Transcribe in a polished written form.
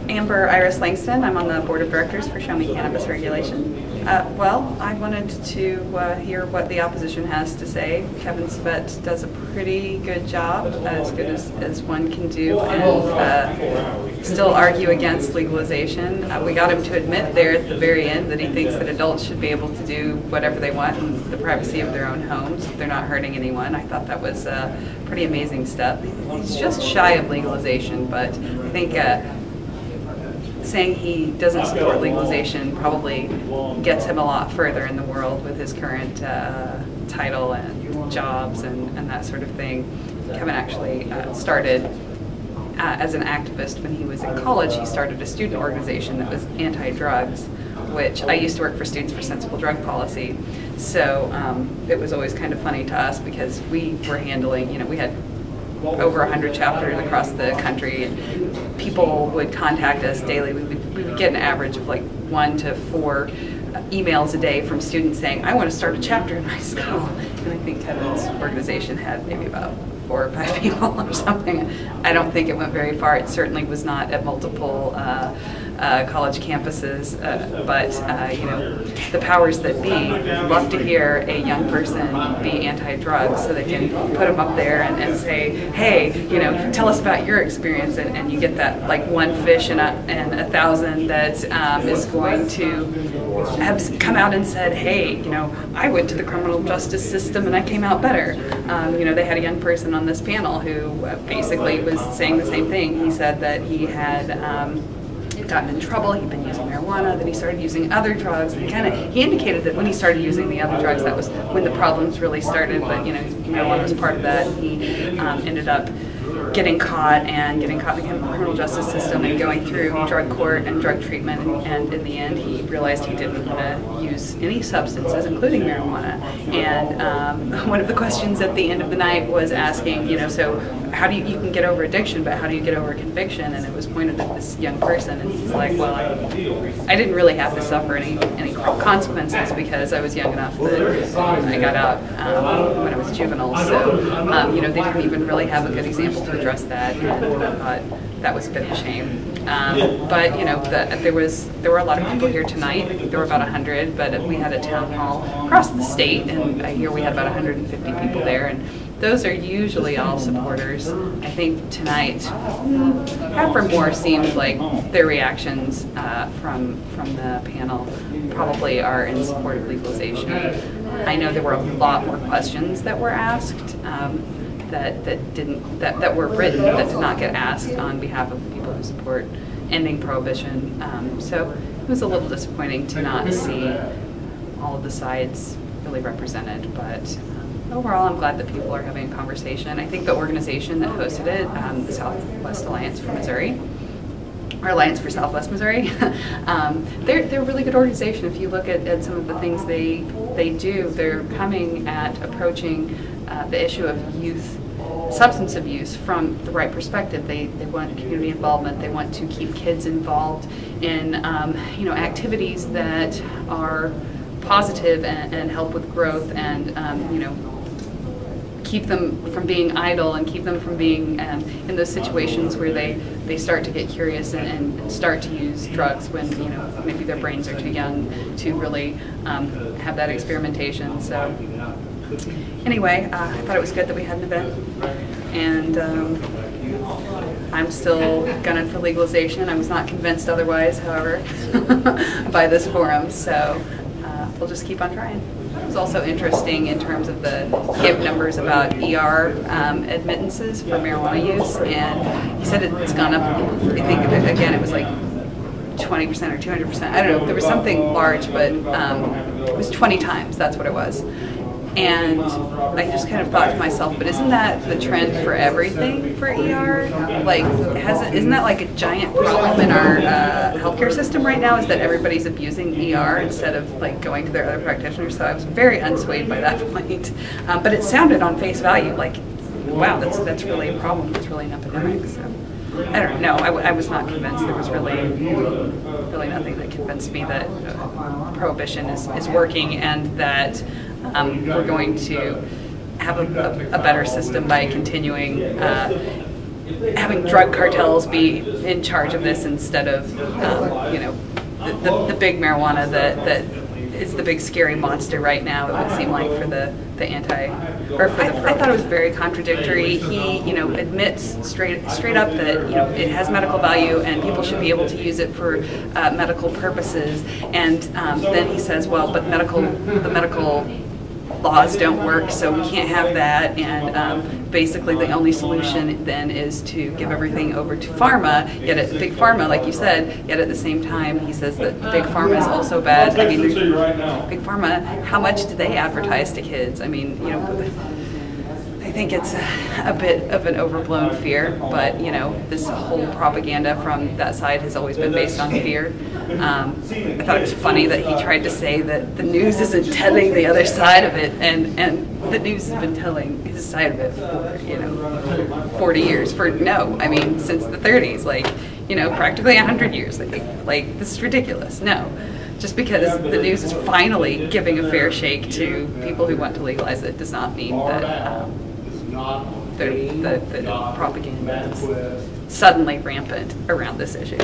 Amber Iris Langston. I'm on the board of directors for Show Me Cannabis Regulation. Well, I wanted to hear what the opposition has to say. Kevin Svet does a pretty good job, as good as one can do, and still argue against legalization. We got him to admit there at the very end that he thinks that adults should be able to do whatever they want in the privacy of their own homes if they're not hurting anyone. I thought that was a pretty amazing step. He's just shy of legalization, but I think saying he doesn't support legalization probably gets him a lot further in the world with his current title and jobs and that sort of thing. Kevin actually started as an activist when he was in college. He started a student organization that was anti-drugs, which I used to work for Students for Sensible Drug Policy. So it was always kind of funny to us because we were handling, we had over 100 chapters across the country, and people would contact us daily. We would get an average of like 1 to 4 emails a day from students saying, I want to start a chapter in my school. And I think Kevin's organization had maybe about 4 or 5 people or something. I don't think it went very far. It certainly was not at multiple college campuses, but the powers that be love to hear a young person be anti-drugs, so they can put them up there and say, hey, tell us about your experience, and you get that like one fish in 1,000 that is going to have come out and said, hey, I went to the criminal justice system and I came out better. They had a young person on this panel who basically was saying the same thing. He said that he had gotten in trouble, he'd been using marijuana, then he started using other drugs, and he indicated that when he started using the other drugs, that was when the problems really started, but marijuana was part of that. He ended up getting caught in the criminal justice system and going through drug court and drug treatment, and in the end he realized he didn't want to use any substances, including marijuana. And one of the questions at the end of the night was asking, so how do you can get over addiction, but how do you get over conviction? And it was pointed at this young person, and he's like, well, I didn't really have to suffer any consequences because I was young enough that I got out when I was juvenile. So they didn't even really have a good example to address that, and I thought that was a bit of a shame. But there were a lot of people here tonight. I think there were about 100, but we had a town hall across the state, and here we had about 150 people there, and those are usually all supporters. I think tonight, half or more seemed like their reactions from the panel probably are in support of legalization. I know there were a lot more questions that were asked that were written that did not get asked on behalf of the people who support ending prohibition. So it was a little disappointing to not see all of the sides really represented, but overall I'm glad that people are having a conversation. I think the organization that hosted it, the Southwest Alliance for Missouri, or Alliance for Southwest Missouri, they're a really good organization. If you look at some of the things they do, they're approaching the issue of youth substance abuse from the right perspective. They want community involvement. They want to keep kids involved in activities that are positive and help with growth, and keep them from being idle and keep them from being in those situations where they start to get curious and start to use drugs when maybe their brains are too young to really have that experimentation. So anyway, I thought it was good that we had an event, and I'm still gunning for legalization. I was not convinced otherwise, however, by this forum, so we'll just keep on trying. It was also interesting in terms of the give numbers about ER admittances for marijuana use, and he said it's gone up. I think again it was like 20% or 200%. I don't know. There was something large, but it was 20 times. That's what it was. And I just kind of thought to myself, but isn't that the trend for everything for ER? Like, isn't that like a giant problem in our healthcare system right now? Is that everybody's abusing ER instead of like going to their other practitioners? So I was very unswayed by that point. But it sounded on face value like, wow, that's really a problem. It's really an epidemic. So I don't know. I was not convinced. There was really nothing that convinced me that prohibition is working, and that we're going to have a better system by continuing having drug cartels be in charge of this instead of, you know, the big marijuana that is the big scary monster right now. It would seem like for the I thought it was very contradictory. He, you know, admits straight up that, you know, it has medical value and people should be able to use it for medical purposes. And then he says, well, but the medical laws don't work, so we can't have that. And basically, the only solution then is to give everything over to pharma. Yet at big pharma, like you said, yet at the same time, he says that big pharma is also bad. I mean, big pharma, how much do they advertise to kids? I mean, you know, I think it's a bit of an overblown fear, but you know, this whole propaganda from that side has always been based on fear. I thought it was funny that he tried to say that the news isn't telling the other side of it, and the news has been telling his side of it for, you know, 40 years. I mean, since the 30s, like, you know, practically 100 years. Like, this is ridiculous. No. Just because the news is finally giving a fair shake to people who want to legalize it does not mean that the propaganda is suddenly rampant around this issue.